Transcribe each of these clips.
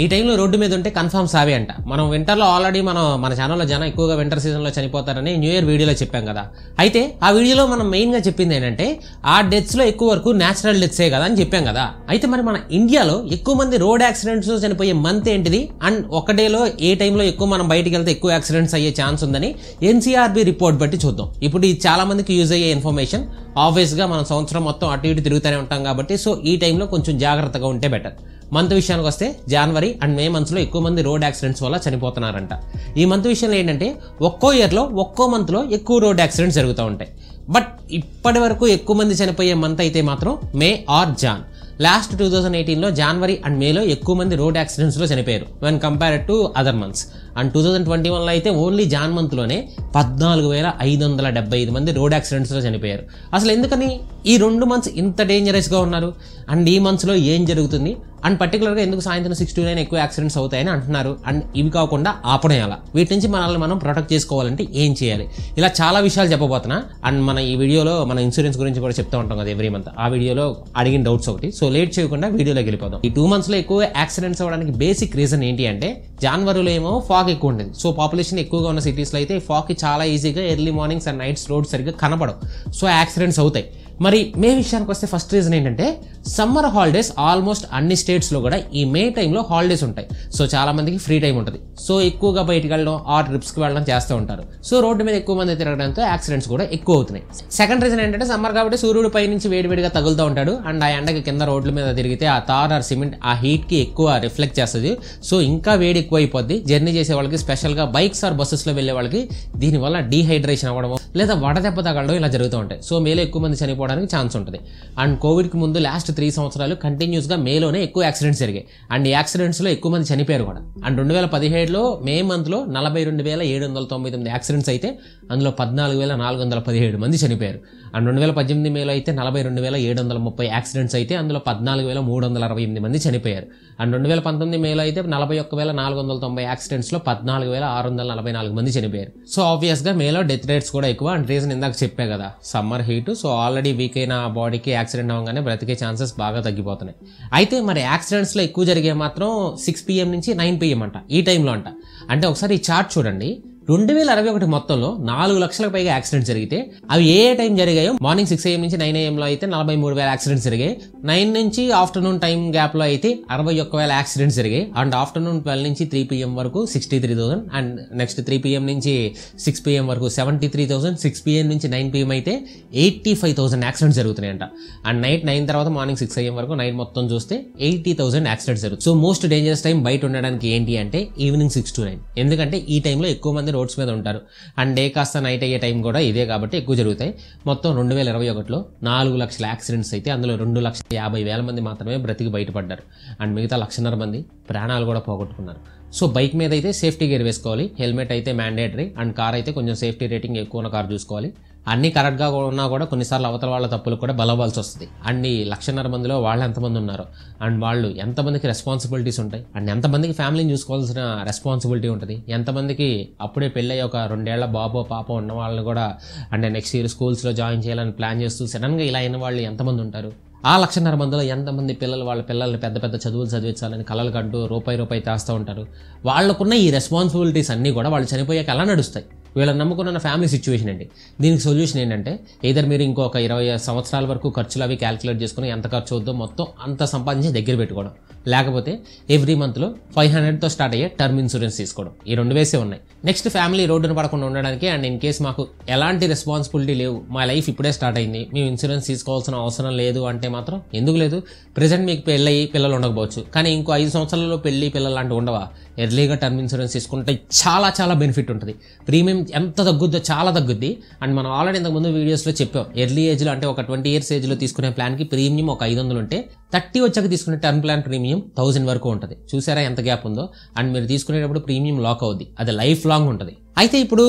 ఈ టైంలో రోడ్డు మీద ఉంటే కన్ఫర్మ్ సావే అంట. మనం వింటర్లో ఆల్రెడీ మన ఛానల్లో జనం ఎక్కువగా వింటర్ సీజన్లో చనిపోతారని న్యూ ఇయర్ వీడియోలో చెప్పాం కదా. అయితే ఆ వీడియోలో మనం మెయిన్గా చెప్పింది ఏంటంటే ఆ డెత్స్లో ఎక్కువ వరకు న్యాచురల్ డెత్సే కదా అని చెప్పాం కదా. అయితే మరి మన ఇండియాలో ఎక్కువ మంది రోడ్ యాక్సిడెంట్స్ చనిపోయే మంత్ ఏంటిది అండ్ ఒక డేలో ఏ టైంలో ఎక్కువ మనం బయటికి వెళ్తే ఎక్కువ యాక్సిడెంట్స్ అయ్యే ఛాన్స్ ఉందని ఎన్సీఆర్బీ రిపోర్ట్ బట్టి చూద్దాం. ఇప్పుడు ఇది చాలా మందికి యూజ్ అయ్యే ఇన్ఫర్మేషన్. ఆబ్వియస్గా మనం సంవత్సరం మొత్తం అటు ఇటు తిరుగుతూనే ఉంటాం కాబట్టి సో ఈ టైంలో కొంచెం జాగ్రత్తగా ఉంటే బెటర్. మంత్ విషయానికి వస్తే జనవరి అండ్ మే మంత్స్లో ఎక్కువ మంది రోడ్ యాక్సిడెంట్స్ వల్ల చనిపోతున్నారంట. ఈ మంత్ విషయంలో ఏంటంటే ఒక్కో ఇయర్లో ఒక్కో మంత్లో ఎక్కువ రోడ్ యాక్సిడెంట్స్ జరుగుతూ ఉంటాయి. బట్ ఇప్పటి వరకు ఎక్కువ మంది చనిపోయే మంత్ అయితే మాత్రం మే ఆర్ జాన్. లాస్ట్ 2018లో జనవరి అండ్ మేలో ఎక్కువ మంది రోడ్ యాక్సిడెంట్స్లో చనిపోయారు when compared to other months. And 2021లో అయితే ఓన్లీ జాన్ మంత్లోనే 14,575 మంది రోడ్ యాక్సిడెంట్స్లో చనిపోయారు. అసలు ఎందుకని ఈ 2 మంత్స్ ఇంత డేంజరస్గా ఉన్నారు అండ్ ఈ మంత్స్లో ఏం జరుగుతుంది అండ్ పర్టికులర్గా ఎందుకు సాయంత్రం 6 to 9 ఎక్కువ యాక్సిడెంట్స్ అవుతాయని అంటున్నారు. అండ్ ఇవి కాకుండా ఆపడం ఎలా, వీటి నుంచి మనల్ని మనం ప్రొటెక్ట్ చేసుకోవాలంటే ఏం చేయాలి, ఇలా చాలా విషయాలు చెప్పబోతున్నా. అండ్ మన ఈ వీడియోలో మన ఇన్సూరెన్స్ గురించి కూడా చెప్తూ ఉంటాం కదా ఎవ్రీ మంత్. ఆ వీడియోలో అడిగిన డౌట్స్ ఒకటి. సో లేట్ చేయకుండా వీడియోలోకి వెళ్ళిపోదాం. ఈ 2 మంత్స్లో ఎక్కువ యాక్సిడెంట్స్ అవ్వడానికి బేసిక్ రీజన్ ఏంటి అంటే జనవరిలో ఏమో ఫాగ్ ఎక్కువ ఉంటుంది. సో పాపులేషన్ ఎక్కువగా ఉన్న సిటీస్లో అయితే ఫాగ్కి చాలా ఈజీగా early mornings and nights road సరిగ్గా కనపడవు. సో యాక్సిడెంట్స్ అవుతాయి. మరి మే విషయానికి వస్తే ఫస్ట్ రీజన్ ఏంటంటే సమ్మర్ హాలిడేస్ ఆల్మోస్ట్ అన్ని స్టేట్స్లో కూడా ఈ మే టైంలో హాలిడేస్ ఉంటాయి. సో చాలా మందికి ఫ్రీ టైం ఉంటుంది. సో ఎక్కువగా బయటకు వెళ్ళడం ఆ ట్రిప్స్కి వెళ్ళడం చేస్తూ ఉంటారు. సో రోడ్డు మీద ఎక్కువ మంది తిరగడంతో యాక్సిడెంట్స్ కూడా ఎక్కువ అవుతున్నాయి. సెకండ్ రీజన్ ఏంటంటే సమ్మర్ కాబట్టి సూర్యుడు పై నుంచి వేడివేడిగా తగులుతూ ఉంటాడు అండ్ ఆ ఎండకి కింద రోడ్ల మీద తిరిగితే ఆ తార్ ఆర్ సిమెంట్ ఆ హీట్కి ఎక్కువ రిఫ్లెక్ట్ చేస్తుంది. సో ఇంకా వేడి ఎక్కువ అయిపోద్ది. జర్నీ చేసే వాళ్ళకి స్పెషల్గా బైక్స్ ఆర్ బస్సెస్లో వెళ్ళే వాళ్ళకి దీనివల్ల డీహైడ్రేషన్ అవ్వడం లేదా వడదెబ్బ తగలడం ఇలా జరుగుతూ ఉంటాయి. సో మేలో ఎక్కువ మంది చనిపోవడానికి ఛాన్స్ ఉంటుంది. అండ్ కోవిడ్కి ముందు లాస్ట్ 3 సంవత్సరాలు కంటిన్యూస్గా మేలోనే ఎక్కువ యాక్సిడెంట్స్ జరిగాయి అండ్ ఈ యాక్సిడెంట్స్లో ఎక్కువ మంది చనిపోయారు కూడా. అండ్ 2017లో మే మంత్లో 42,799 యాక్సిడెంట్స్ అయితే అందులో 14,417 మంది చనిపోయారు. అండ్ 2018 మేలో అయితే 42,730 యాక్సిడెంట్స్ అయితే అందులో 14,368 మంది చనిపోయారు. అండ్ 2019 మేలో అయితే 41,490 యాక్సిడెంట్స్లో 14,644 మంది చనిపోయారు. సో ఆబ్వియస్గా మేలో డెత్ రేట్స్ కూడా ఎక్కువ. అండ్ రీజన్ ఇందాక చెప్పే కదా summer heat. So already week అయిన బాడీకి యాక్సిడెంట్ అవ్వగానే బ్రతికే ఛాన్సెస్ బాగా తగ్గిపోతున్నాయి. అయితే మరి యాక్సిడెంట్స్లో ఎక్కువ జరిగే మాత్రం 6 PM నుంచి 9 PM అంట, ఈ టైంలో అంట. అంటే ఒకసారి ఈ చార్ట్ చూడండి. 2021 మొత్తంలో 4 లక్షలకు పైగా యాక్సిడెంట్స్ జరిగితే అవి ఏ టైం జరిగాయో మార్నింగ్ 6 AM నుంచి 9 AM లో అయితే 43,000 యాక్సిడెంట్స్ జరిగాయి. 9 నుంచి ఆఫ్టర్నూన్ టైం గ్యాప్లో అయితే 61,000 యాక్సిడెంట్స్ జరిగాయి. అండ్ ఆఫ్టర్నూన్ 12 నుంచి 3 PM వరకు 63,000 అండ్ నెక్స్ట్ 3 PM నుంచి 6 PM వరకు 73,000, 6 PM నుంచి 9 PM అయితే 85,000 యాక్సిడెంట్స్ జరుగుతున్నాయంట. అండ్ నైట్ 9 తర్వాత మార్నింగ్ 6 AM వరకు నైట్ మొత్తం చూస్తే 80,000 యాక్సిడెంట్స్ జరుగుతాయి. సో మోస్ట్ డేంజరస్ టైం బయట ఉండడానికి ఏంటి అంటే ఈవినింగ్ 6 to 9, ఎందుకంటే ఈ టైంలో ఎక్కువ మంది రోడ్స్ మీద ఉంటారు అండ్ డే కాస్త నైట్ అయ్యే టైం కూడా ఇదే కాబట్టి ఎక్కువ జరుగుతాయి. మొత్తం 2021లో 4 లక్షల యాక్సిడెంట్స్ అయితే అందులో 2,50,000 మంది మాత్రమే బ్రతికి బయటపడ్డారు అండ్ మిగతా 1,50,000 మంది ప్రాణాలు కూడా పోగొట్టుకున్నారు. సో బైక్ మీద అయితే సేఫ్టీ గేర్ వేసుకోవాలి, హెల్మెట్ అయితే మ్యాండేటరీ అండ్ కార్ అయితే కొంచెం సేఫ్టీ రేటింగ్ ఎక్కువ ఉన్న కార్ చూసుకోవాలి. అన్నీ కరెక్ట్గా ఉన్నా కూడా కొన్నిసార్లు అవతల వాళ్ళ తప్పులు కూడా బలవ్వాల్సి వస్తుంది. అండ్ ఈ 1,50,000 మందిలో వాళ్ళు ఎంతమంది ఉన్నారు అండ్ వాళ్ళు ఎంతమందికి రెస్పాన్సిబిలిటీస్ ఉంటాయి అండ్ ఎంతమందికి ఫ్యామిలీని చూసుకోవాల్సిన రెస్పాన్సిబిలిటీ ఉంటుంది, ఎంతమందికి అప్పుడే పెళ్ళి ఒక 2 ఏళ్ల బాబో పాప ఉన్న వాళ్ళని కూడా అంటే నెక్స్ట్ ఇయర్ స్కూల్స్లో జాయిన్ చేయాలని ప్లాన్ చేస్తూ సడన్గా ఇలా అయిన వాళ్ళు ఎంతమంది ఉంటారు. ఆ 1,50,000 మందిలో ఎంతమంది పిల్లలు వాళ్ళ పిల్లల్ని పెద్ద పెద్ద చదువులు చదివించాలని కలలు కంటూ రూపాయి చేస్తూ ఉంటారు. వాళ్ళకున్న ఈ రెస్పాన్సిబిలిటీస్ అన్నీ కూడా వాళ్ళు చనిపోయాక ఎలా నడుస్తాయి? వీళ్ళని నమ్ముకున్న ఫ్యామిలీ సిచ్యువేషన్ అండి. దీనికి సొల్యూషన్ ఏంటంటే either మీరు ఇంకొక 20 సంవత్సరాల వరకు ఖర్చులు అవి క్యాలిక్యులేట్ చేసుకుని ఎంత ఖర్చు అవుద్దో మొత్తం అంత సంపాదించి దగ్గర పెట్టుకోవడం, లేకపోతే ఎవ్రీ మంత్లో 500తో స్టార్ట్ అయ్యే టర్మ్ ఇన్సూరెన్స్ తీసుకోవడం. ఈ 2 వేసే ఉన్నాయి. నెక్స్ట్ ఫ్యామిలీ రోడ్డును పడకుండా ఉండడానికి అండ్ ఇన్ కేసు మాకు ఎలాంటి రెస్పాన్సిబిలిటీ లేవు, మా లైఫ్ ఇప్పుడే స్టార్ట్ అయింది, మేము ఇన్సూరెన్స్ తీసుకోవాల్సిన అవసరం లేదు అంటే మాత్రం ఎందుకు లేదు? ప్రెజెంట్ మీకు పెళ్ళయి పిల్లలు ఉండకపోవచ్చు కానీ ఇంకో 5 సంవత్సరాలలో పెళ్ళి పిల్లలు లాంటివి ఉండవా? ఎర్లీగా టర్మ్ ఇన్సూరెన్స్ తీసుకుంటే చాలా చాలా బెనిఫిట్ ఉంటుంది. ప్రీమియం ఎంత తగ్గుద్దో చాలా తగ్గుద్ది. అండ్ మనం ఆల్రెడీ ఇంతకుముందు వీడియోస్లో చెప్పాం, ఎర్లీ ఏజ్లో అంటే ఒక 20 years ఏజ్లో తీసుకునే ప్లాన్కి ప్రీమియం ఒక 500 ఉంటే 30 వచ్చాక తీసుకునే టర్మ్ ప్లాన్ ప్రీమియం 1000 వరకు ఉంటుంది. చూసారా ఎంత గ్యాప్ ఉందో? అండ్ మీరు తీసుకునేటప్పుడు ప్రీమియం లాక్ అవుద్ది, అది లైఫ్ లాంగ్ ఉంటుంది. అయితే ఇప్పుడు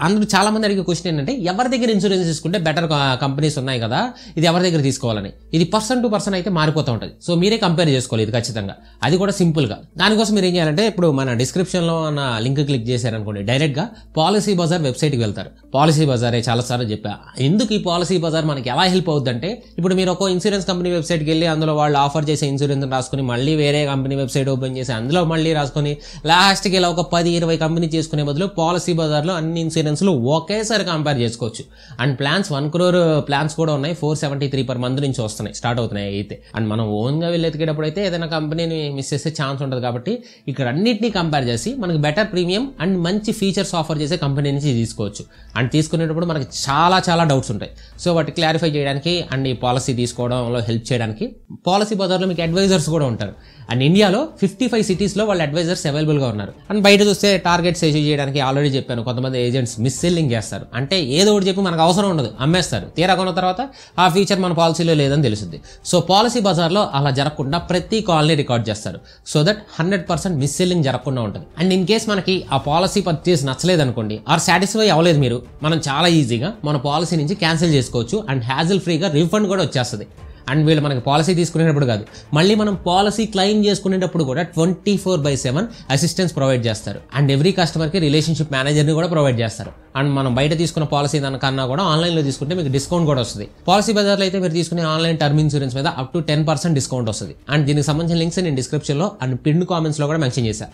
అందరూ చాలా మంది అడిగే క్వశ్చన్ ఏంటంటే ఎవరి దగ్గర ఇన్సూరెన్స్ తీసుకుంటే బెటర్ కంపెనీస్ ఉన్నాయి కదా, ఇది ఎవరి దగ్గర తీసుకోవాలని. ఇది పర్సన్ టు పర్సన్ అయితే మారిపోతూ ఉంటుంది. సో మీరే కంపేర్ చేసుకోవాలి ఇది ఖచ్చితంగా, అది కూడా సింపుల్గా. దానికోసం మీరు ఏం చేయాలంటే ఇప్పుడు మన డిస్క్రిప్షన్లో ఉన్న లింక్ క్లిక్ చేశారనుకోండి, డైరెక్ట్గా పాలసీ బజార్ వెబ్సైట్కి వెళ్తారు. పాలసీ బజారే చాలాసార్లు చెప్పా. ఎందుకు ఈ పాలసీ బజార్ మనకి ఎలా హెల్ప్ అవుతుందంటే, ఇప్పుడు మీరు ఒక ఇన్సూరెన్స్ కంపెనీ వెబ్సైట్కి వెళ్ళి అందులో వాళ్ళు ఆఫర్ చేసే ఇన్సూరెన్స్ రాసుకుని మళ్ళీ వేరే కంపెనీ వెబ్సైట్ ఓపెన్ చేసి అందులో మళ్ళీ రాసుకొని లాస్ట్కి ఇలా ఒక 10-20 కంపెనీ చేసుకునే బదులు పాలసీ బజార్లో అన్ని ఇన్సూరెన్స్లు ఒకేసారి కంపేర్ చేసుకోవచ్చు. అండ్ ప్లాన్స్ 1 crore ప్లాన్స్ కూడా ఉన్నాయి. 473 per month నుంచి వస్తున్నాయి, స్టార్ట్ అవుతున్నాయి అయితే. అండ్ మనం ఓన్గా వెళ్ళి ఎతికేటప్పుడు అయితే ఏదైనా కంపెనీని మిస్ చేసే ఛాన్స్ ఉంటుంది. కాబట్టి ఇక్కడ అన్నింటినీ కంపేర్ చేసి మనకి బెటర్ ప్రీమియం అండ్ మంచి ఫీచర్స్ ఆఫర్ చేసే కంపెనీ నుంచి తీసుకోవచ్చు. అండ్ తీసుకునేటప్పుడు మనకి చాలా డౌట్స్ ఉంటాయి. సో వాటి క్లారిఫై చేయడానికి అండ్ ఈ పాలసీ తీసుకోవడంలో హెల్ప్ చేయడానికి పాలసీ బజార్లో మీకు అడ్వైజర్స్ కూడా ఉంటారు. అండ్ ఇండియాలో 55 cities వాళ్ళ అడ్వైజర్స్ అవైలబుల్గా ఉన్నారు. అండ్ బయట చూస్తే టార్గెట్స్ అచీవ్ చేయడానికి ఆల్రెడీ చెప్పాను, కొంతమంది ఏజెంట్స్ మిస్ సెల్లింగ్ చేస్తారు. అంటే ఏదో ఒకటి చెప్పి మనకు అవసరం ఉండదు, అమ్మేస్తారు. తీరా కొన్న తర్వాత ఆ ఫీచర్ మన పాలసీలో లేదని తెలుస్తుంది. సో పాలసీ బజార్లో అలా జరగకుండా ప్రతి కాల్ని రికార్డ్ చేస్తారు. సో దట్ 100% మిస్ సెల్లింగ్ జరగకుండా ఉంటుంది. అండ్ ఇన్ కేస్ మనకి ఆ పాలసీ పర్చేస్ నచ్చలేదు అనుకోండి, ఆర్ సాటిస్ఫై అవ్వలేదు మీరు, మనం చాలా ఈజీగా మన పాలసీ నుంచి క్యాన్సిల్ చేసుకోవచ్చు. అండ్ హ్యాజిల్ ఫ్రీగా రీఫండ్ కూడా వచ్చేస్తుంది. అండ్ వీళ్ళు మనకి పాలసీ తీసుకునేటప్పుడు కాదు, మళ్ళీ మనం పాలసీ క్లెయిమ్ చేసుకునేటప్పుడు కూడా 24/7 అసిస్టెన్స్ ప్రొవైడ్ చేస్తారు. అండ్ ఎవ్రీ కస్టమర్కి రిలేషన్షిప్ మేనేజర్ని కూడా ప్రొవైడ్ చేస్తారు. అండ్ మనం బయట తీసుకున్న పాలసీ దానికన్నా కూడా ఆన్లైన్లో తీసుకుంటే మీకు డిస్కౌంట్ కూడా వస్తుంది. పాలసీ బజార్లో అయితే మీరు తీసుకునే ఆన్లైన్ టర్మ్ ఇన్సూరెన్స్ మీద అప్ టు 10% డిస్కౌంట్ వస్తుంది. అండ్ దీనికి సంబంధించిన లింక్స్ నేను డిస్క్రిప్షన్లో అండ్ పిన్ కామెంట్స్లో కూడా మెన్షన్ చేశాను.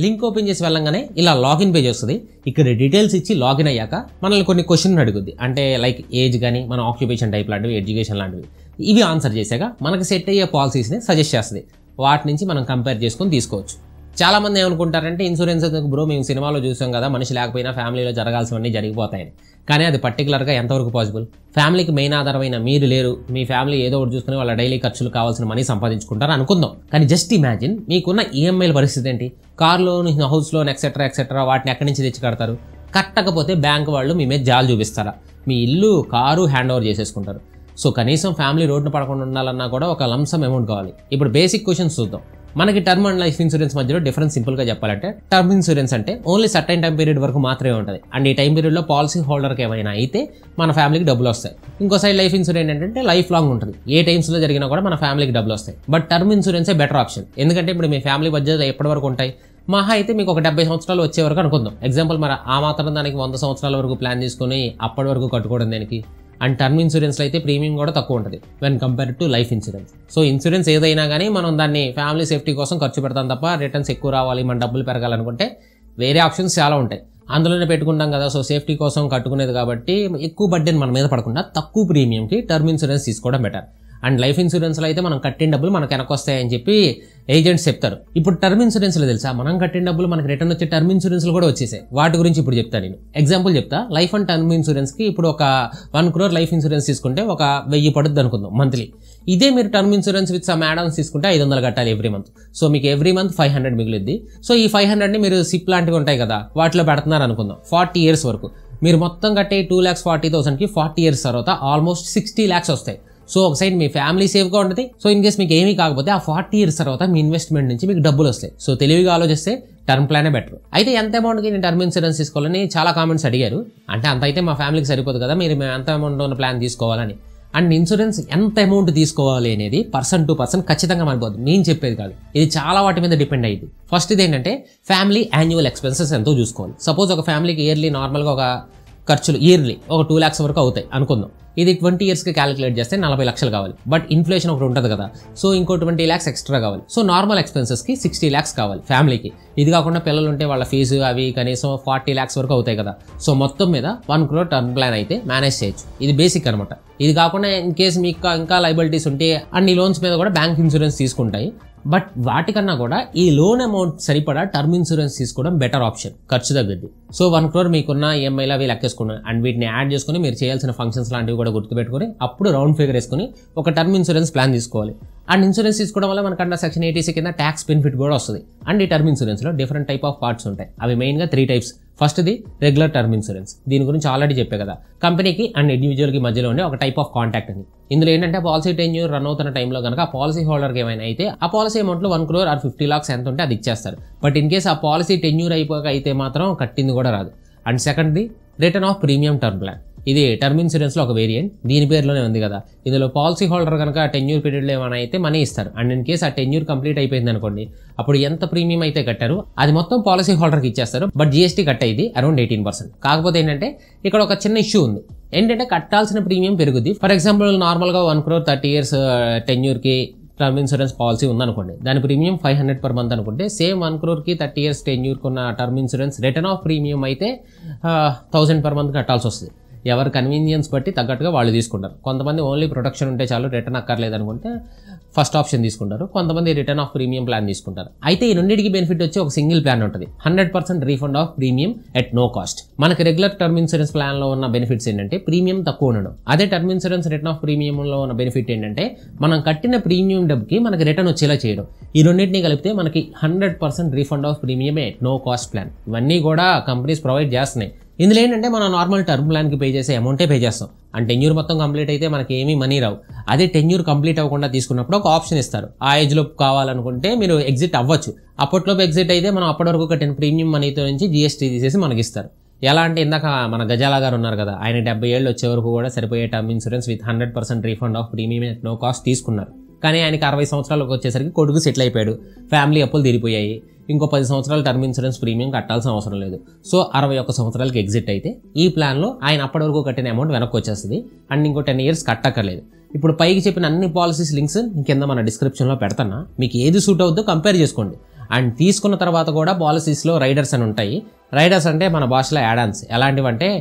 లింక్ ఓపెన్ చేసి వెళ్ళంగానే ఇలా లాగిన్ పేజ్ వస్తుంది. ఇక్కడ డీటెయిల్స్ ఇచ్చి లాగిన్ అయ్యాక మనల్ని కొన్ని క్వశ్చన్లు అడుగుద్ది. అంటే లైక్ ఏజ్ కానీ మన ఆక్యుపేషన్ టైప్ లాంటివి, ఎడ్యుకేషన్ లాంటివి. ఇవి ఆన్సర్ చేశాక మనకి సెట్ అయ్యే పాలసీస్ని సజెస్ట్ చేస్తుంది. వాటి నుంచి మనం కంపేర్ చేసుకొని తీసుకోవచ్చు. చాలా మంది ఏమనుకుంటారంటే ఇన్సూరెన్స్ ఎందుకు బ్రో, మేము సినిమాలో చూసాం కదా మనిషి లేకపోయినా ఫ్యామిలీలో జరగాల్సినవన్నీ జరిగిపోతాయని. కానీ అది పర్టికులర్గా ఎంతవరకు పాసిబుల్? ఫ్యామిలీకి మెయిన్ ఆధారమైన మీరు లేరు, మీ ఫ్యామిలీ ఏదో ఒకటి చూసుకుని వాళ్ళ డైలీ ఖర్చులు కావాల్సిన మనీ సంపాదించుకుంటారు అనుకుందాం. కానీ జస్ట్ ఇమాజిన్ మీకున్న ఈఎంఐల పరిస్థితి ఏంటి? Car loan, house loan etcetera వాటిని ఎక్కడి నుంచి తెచ్చి కడతారు? కట్టకపోతే బ్యాంక్ వాళ్ళు మీ మీద జాలు చూపిస్తారా? మీ ఇల్లు, కారు హ్యాండ్ ఓవర్ చేసేసుకుంటారు. సో కనీసం ఫ్యామిలీ రోడ్డున పడకుండా ఉండాలన్నా కూడా ఒక లంసమ్ అమౌంట్ కావాలి. ఇప్పుడు బేసిక్ క్వశ్చన్స్ చూద్దాం. మనకి టర్మ్ అండ్ లైఫ్ ఇన్సూరెన్స్ మధ్యలో డిఫరెన్స్ సింపుల్గా చెప్పాలంటే, టర్మ్ ఇన్సూరెన్స్ అంటే ఓన్లీ సర్టైన్ టైం పీరియడ్ వరకు మాత్రమే ఉంటుంది. అండ్ ఈ టైం పీరియడ్లో పాలసీ హోల్డర్కి ఏమైనా అయితే మన ఫ్యామిలీకి డబ్బులు వస్తాయి. ఇంకో సైడ్ లైఫ్ ఇన్సూరెన్స్ ఏంటంటే లైఫ్ లాంగ్ ఉంటుంది, ఏ టైమ్స్లో జరిగినా కూడా మన ఫ్యామిలీకి డబ్బులు వస్తాయి. బట్ టర్మ్ ఇన్సూరెన్సే బెటర్ ఆప్షన్. ఎందుకంటే ఇప్పుడు మీ ఫ్యామిలీ బడ్జెట్ ఎప్పటి వరకు ఉంటాయి? మహా అయితే మీకు ఒక 70 సంవత్సరాలు వచ్చే వరకు అనుకుందాం. ఎగ్జాంపుల్, మరి ఆ మాత్రం దానికి 100 సంవత్సరాల వరకు ప్లాన్ తీసుకుని అప్పటి వరకు కట్టుకోవడం దానికి. అండ్ టర్మ్ ఇన్సూరెన్స్లో అయితే ప్రీమియం కూడా తక్కువ ఉంటుంది when compare to life insurance. So insurance ఏదైనా కానీ మనం దాన్ని ఫ్యామిలీ సేఫ్టీ కోసం ఖర్చు పెడతాం తప్ప రిటర్న్స్ ఎక్కువ రావాలి, మన డబ్బులు పెరగాలనుకుంటే వేరే ఆప్షన్స్ చాలా ఉంటాయి. అందులోనే పెట్టుకుంటాం కదా. సో సేఫ్టీ కోసం కట్టుకునేది కాబట్టి ఎక్కువ బడ్డెన్ మన మీద పడకుండా తక్కువ ప్రీమియంకి టర్మ్ ఇన్సూరెన్స్ తీసుకోవడం బెటర్. అండ్ లైఫ్ ఇన్సూరెన్స్లో అయితే మనం కట్టిన డబ్బులు మనకు వెనక్కి వస్తాయని చెప్పి ఏజెంట్స్ చెప్తారు. ఇప్పుడు టర్మ్ ఇన్సూరెన్స్లో తెలుసా, మనం కట్టిన డబ్బులు మనకి రిటర్న్ వచ్చే టర్మ్ ఇన్సూరెన్స్లు కూడా వచ్చేసాయి. వాటి గురించి ఇప్పుడు చెప్తాను నేను. ఎగ్జాంపుల్ చెప్తా. లైఫ్ అండ్ టర్మ్ ఇన్సూరెన్స్కి ఇప్పుడు ఒక 1 crore లైఫ్ ఇన్సూరెన్స్ తీసుకుంటే ఒక 1000 పడుతుంది అనుకుందాం మంత్లీ. ఇదే మీరు term insurance with some add Ann's తీసుకుంటే 500 కట్టాలి ఎవ్రీ మంత్. సో మీకు ఎవ్రీ మంత్ 500 మిగిలిద్ది. సో ఈ 500ని మీరు సిప్ లాంటివి ఉంటాయి కదా వాటిలో పెడుతున్నారు అనుకుందాం 40 years వరకు. మీరు మొత్తం కట్టే 2,40,000కి 40 years తర్వాత ఆల్మోస్ట్ 60 lakhs వస్తాయి. సో ఒక సైడ్ మీ ఫ్యామిలీ సేఫ్గా ఉంటుంది. సో ఇన్ కేస్ మీకు ఏమీ కాకపోతే ఆ 40 years తర్వాత మీ ఇన్వెస్ట్మెంట్ నుంచి మీకు డబ్బులు వస్తాయి. సో తెలివిగా ఆలోచిస్తే టర్మ్ ప్లానే బెటర్. అయితే ఎంత అమౌంట్కి నేను టర్మ్ ఇన్సూరెన్స్ తీసుకోవాలని చాలా కామెంట్స్ అడిగారు. అంటే అంత అయితే మా ఫ్యామిలీకి సరిపోదు కదా, మీరు ఎంత అమౌంట్ ఉన్న ప్లాన్ తీసుకోవాలని. అండ్ ఇన్సూరెన్స్ ఎంత అమౌంట్ తీసుకోవాలి అనేది పర్సన్ టు పర్సన్ ఖచ్చితంగా మారిపోతుంది. నేను చెప్పేది కాదు, ఇది చాలా వాటి మీద డిపెండ్ అయ్యింది. ఫస్ట్ ఇది ఏంటంటే ఫ్యామిలీ యాన్యువల్ ఎక్స్పెన్సెస్ ఎంతో చూసుకోవాలి. సపోజ్ ఒక ఫ్యామిలీకి ఇయర్లీ నార్మల్గా ఒక ఖర్చులు ఇయర్లీ ఒక 2 lakhs వరకు అవుతాయి అనుకుందాం. ఇది 20 yearsకి క్యాలిక్యులేట్ చేస్తే 40 లక్షలు కావాలి. బట్ ఇన్ఫ్లేషన్ ఒకటి ఉంటుంది కదా, సో ఇంకో 20 lakhs ఎక్స్ట్రా కావాలి. సో నార్మల్ ఎక్స్పెన్సెస్కి 60 lakhs కావాలి ఫ్యామిలీకి. ఇది కాకుండా పిల్లలు ఉంటే వాళ్ళ ఫీజు అవి కనీసం 40 lakhs వరకు అవుతాయి కదా. సో మొత్తం మీద 1 crore టర్మ్ ప్లాన్ అయితే మేనేజ్ చేయొచ్చు. ఇది బేసిక్ అనమాట. ఇది కాకుండా ఇన్ కేసు మీకు ఇంకా లైబిలిటీస్ ఉంటే అన్ని లోన్స్ మీద కూడా బ్యాంక్ ఇన్సూరెన్స్ తీసుకుంటాయి. బట్ వాటికన్నా కూడా ఈ లోన్ అమౌంట్ సరిపడా టర్మ్ ఇన్సూరెన్స్ తీసుకోవడం బెటర్ ఆప్షన్, ఖర్చు తగ్గద్ది. సో 1 crore మీకున్న ఈఎంఐలు అవి లెక్కేసుకున్నాను. అండ్ వీటిని యాడ్ చేసుకుని మీరు చేయాల్సిన ఫంక్షన్స్ లాంటివి కూడా గుర్తుపెట్టుకుని అప్పుడు రౌండ్ ఫిగర్ వేసుకుని ఒక టర్మ్ ఇన్సూరెన్స్ ప్లాన్ తీసుకోవాలి. అండ్ ఇన్సూరెన్స్ తీసుకోవడం వల్ల మనకన్నా సెక్షన్ 80C కింద ట్యాక్స్ బెనిఫిట్ కూడా వస్తుంది. అండ్ ఈ టర్మ్ ఇన్సూరెన్స్లో డిఫరెంట్ టైప్ ఆఫ్ పార్ట్స్ ఉంటాయి. అవి మెయిన్గా 3 types. ఫస్ట్ది రెగ్యులర్ టర్మ్ ఇన్సూరెన్స్. దీని గురించి ఆల్రెడీ చెప్పే కదా, కంపెనీకి అండ్ ఇండివిజువల్కి మధ్యలో ఉండే ఒక టైప్ ఆఫ్ కాంటాక్ట్ అని. ఇందులో ఏంటంటే పాలసీ టెన్యూర్ రన్ అవుతున్న టైంలో కనుక ఆ పాలసీ హోల్డర్కి ఏమైనా అయితే ఆ పాలసీ అమౌంట్లో 1 crore or 50 lakhs ఎంత ఉంటే అది ఇచ్చేస్తారు. బట్ ఇన్ కేసు ఆ పాలసీ టెన్యూర్ అయిపోక అయితే మాత్రం కట్టింది కూడా రాదు. అండ్ సెకండ్ది return of premium term plan. ఇది టర్మ్ ఇన్సూరెన్స్లో ఒక వేరియంట్, దీని పేరులోనే ఉంది కదా. ఇందులో పాలసీ హోల్డర్ కనుక టెన్యూర్ పీరియడ్లో ఏమైనా అయితే మనీ ఇస్తారు. అండ్ ఇన్ కేసు ఆ టెన్యూర్ కంప్లీట్ అయిపోయింది అనుకోండి, అప్పుడు ఎంత ప్రీమియం అయితే కట్టారో అది మొత్తం పాలసీ హోల్డర్కి ఇచ్చేస్తారు. బట్ జీఎస్టీ కట్ అయ్యింది అరౌండ్ 18%. కాకపోతే ఏంటంటే ఇక్కడ ఒక చిన్న ఇష్యూ ఉంది. ఏంటంటే కట్టాల్సిన ప్రీమియం పెరుగుద్ది. ఫర్ ఎగ్జాంపుల్ నార్మల్గా 1 crore 30 years టెన్యూర్కి టర్మ్ ఇన్సూరెన్స్ పాలసీ ఉందనుకోండి, దాని ప్రీమియం 500 per month అనుకుంటే, సేమ్ 1 crore 30 years టెన్యూర్కి ఉన్న term insurance return of premium అయితే 1000 per month కట్టాల్సి వస్తుంది. ఎవరి కన్వీనియన్స్ బట్టి తగ్గట్టుగా వాళ్ళు తీసుకుంటారు. కొంతమంది ఓన్లీ ప్రొటెక్షన్ ఉంటే చాలు, రిటర్న్ అక్కర్లేదు అనుకుంటే ఫస్ట్ ఆప్షన్ తీసుకుంటారు. కొంతమంది రిటర్న్ ఆఫ్ ప్రీమియం ప్లాన్ తీసుకుంటారు. అయితే ఈ రెండింటికి బెనిఫిట్ వచ్చి ఒక సింగిల్ ప్లాన్ ఉంటుంది, 100% refund of premium at no cost. మనకి రెగ్యులర్ టర్మ్ ఇన్సూరెన్స్ ప్లాన్లో ఉన్న బెనిఫిట్స్ ఏంటంటే ప్రీమియం తక్కువ ఉండడం. అదే టర్మ్ ఇన్సూరెన్స్ రిటర్న్ ఆఫ్ ప్రీమియంలో ఉన్న బెనిఫిట్ ఏంటంటే మనం కట్టిన ప్రీమియం డబ్బుకి మనకి రిటర్న్ వచ్చేలా చేయడం. ఈ రెండింటిని కలిపితే మనకి 100% refund of premium at no cost plan. ఇవన్నీ కూడా కంపెనీస్ ప్రొవైడ్ చేస్తున్నాయి. ఇందులో ఏంటంటే మనం నార్మల్ టర్మ్ ప్లాన్కి పే చేసే అమౌంటే పే చేస్తాం. అండ్ టెన్యూర్ మొత్తం కంప్లీట్ అయితే మనకి ఏమీ మనీ రావు. అదే టెన్యూర్ కంప్లీట్ అవ్వకుండా తీసుకున్నప్పుడు ఒక ఆప్షన్ ఇస్తారు. ఆ ఏజ్లో కావాలనుకుంటే మీరు ఎగ్జిట్ అవ్వచ్చు. అప్పట్లోపు ఎగ్జిట్ అయితే మనం అప్పటి వరకు కట్టిన ప్రీమియం మనీతో నుంచి జీఎస్టీ తీసేసి మనకి ఇస్తారు. ఎలా అంటే ఇందాక మన గజాలా గారు ఉన్నారు కదా, ఆయన 70 ఏళ్ళు వచ్చే వరకు కూడా సరిపోయే term insurance with 100% refund of premium at no cost తీసుకున్నారు. కానీ ఆయనకి 60 సంవత్సరాలకు వచ్చేసరికి కొడుకు సెటిల్ అయిపోయాడు, ఫ్యామిలీ అప్పులు తీరిపోయాయి, ఇంకో 10 సంవత్సరాలు టర్మ్ ఇన్సూరెన్స్ ప్రీమియం కట్టాల్సిన అవసరం లేదు. సో 61 సంవత్సరాలకి ఎగ్జిట్ అయితే ఈ ప్లాన్లో ఆయన అప్పటి వరకు కట్టిన అమౌంట్ వెనక్కి వచ్చేస్తుంది. అండ్ ఇంకో 10 years కట్టక్కర్లేదు. ఇప్పుడు పైకి చెప్పిన అన్ని పాలసీస్ లింక్స్ కింద మన డిస్క్రిప్షన్లో పెడతాను. మీకు ఏది సూట్ అవుతుందో కంపేర్ చేసుకోండి. అండ్ తీసుకున్న తర్వాత కూడా పాలసీస్లో రైడర్స్ అని ఉంటాయి. రైడర్స్ అంటే మన భాషలో యాడాన్స్. ఎలాంటివంటే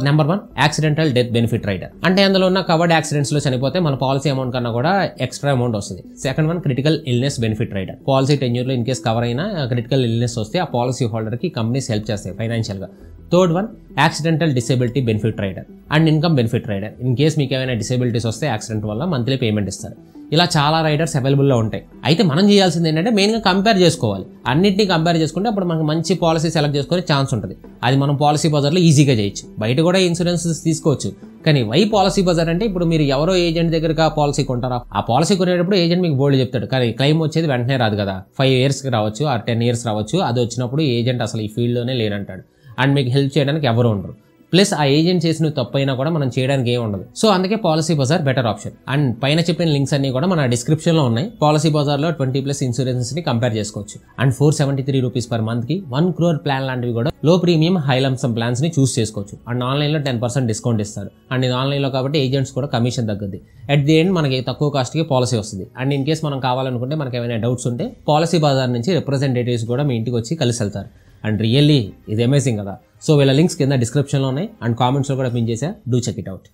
number 1 accidental death benefit rider. అంటే అందులో ఉన్న కవర్డ్ యాక్సిడెంట్స్లో చనిపోతే మన పాలసీ అమౌంట్ కన్నా కూడా ఎక్స్ట్రా అమౌంట్ వస్తుంది. Second 1 critical illness benefit rider. Policy టెన్యూర్లో ఇన్ కేస్ కవర్ అయినా క్రిటికల్ ఇల్నెస్ వస్తే ఆ పాలసీ హోల్డర్కి కంపెనీస్ హెల్ప్ చేస్తాయి ఫైనాన్షియల్గా. Third 1 accidental disability benefit rider and income benefit rider. In case మీకు ఏమైనా డిసేబిలిటీస్ వస్తే యాక్సిడెంట్ వల్ల మంత్లీ పేమెంట్ ఇస్తారు. ఇలా చాలా రైడర్స్ అవైలబుల్లో ఉంటాయి. అయితే మనం చేయాల్సింది ఏంటంటే మెయిన్గా కంపేర్ చేసుకోవాలి. అన్నింటినీ కంపేర్ చేసుకుంటే అప్పుడు మనకు మంచి పాలసీ సెలెక్ట్ చేసుకునే ఛాన్స్ ఉంటుంది. అది మనం పాలసీ బజార్లో ఈజీగా చేయొచ్చు. బయట కూడా ఇన్సూరెన్స్ తీసుకోవచ్చు. కానీ వై పాలసీ బజార్ అంటే ఇప్పుడు మీరు ఎవరో ఏజెంట్ దగ్గర పాలసీ కొంటారా, ఆ పాలసీ కొనేటప్పుడు ఏజెంట్ మీకు బోల్డ్ చెప్తాడు. కానీ క్లెయిమ్ వచ్చేది వెంటనే రాదు కదా, 5 yearsకి రావచ్చు, 10 years రావచ్చు. అది వచ్చినప్పుడు ఏజెంట్ అసలు ఈ ఫీల్డ్లోనే లేనంటాడు. అండ్ మీకు హెల్ప్ చేయడానికి ఎవరు ఉండరు. ప్లస్ ఆ ఏజెంట్ చేసిన తప్పైనా కూడా మనం చేయడానికి ఏం ఉండదు. సో అందుకే Policybazaar better option. And పైన చెప్పిన లింక్స్ అన్ని కూడా మన డిస్క్రిప్షన్లో ఉన్నాయి. పాలసీ బజార్లో 20+ ఇన్సూరెన్స్ని కంపేర్ చేసుకోవచ్చు. And 473 rupees per monthకి 1 crore plan లాంటివి కూడా లో ప్రీమియం హై లంసమ్ ప్లాన్స్ని చూస్ చేసుకోవచ్చు. అండ్ ఆన్లైన్లో 10% డిస్కౌంట్ ఇస్తారు. అండ్ ఇది ఆన్లైన్లో కాబట్టి ఏజెంట్స్ కూడా కమిషన్ తగ్గుద్ది. అట్ ది ఎండ్ మనకి తక్కువ కాస్ట్కి పాలసీ వస్తుంది. అండ్ ఇన్ కేస్ మనం కావాలనుకుంటే మనకి ఏమైనా డౌట్స్ ఉంటే పాలసీ బజార్ నుంచి రిప్రజెంటేటివ్స్ కూడా మీ ఇంటికి వచ్చి కలిసి వెళ్తారు. అండ్ రియల్లీ ఇది అమేజింగ్ కదా. సో వీళ్ళ లింక్స్ కింద డిస్క్రిప్షన్లో ఉన్నాయి. అండ్ కామెంట్స్లో కూడా పిన్ చేసా, do check it out.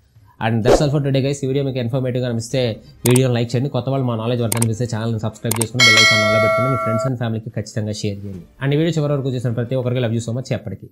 And that's all for today guys. ఈ వీడియో మీకు ఇన్ఫర్మేటివ్గా అనిపిస్తే వీడియోని లైక్ చేయండి. కొత్త వాళ్ళు మా నాలెడ్జ్ వర్క్ అనిపిస్తే ఛానల్ని సబ్స్క్రైబ్ చేసుకుని బెల్ ఐకాన్ ఆన్లో పెట్టుకుని మీ ఫ్రెండ్స్ అండ్ ఫ్యామిలీకి ఖచ్చితంగా షేర్ చేయండి. అండ్ ఈ వీడియో చివరి వరకు చూసిన ప్రతి ఒక్కరికి లవ్ యూ సో మచ్. ఎప్పటికీ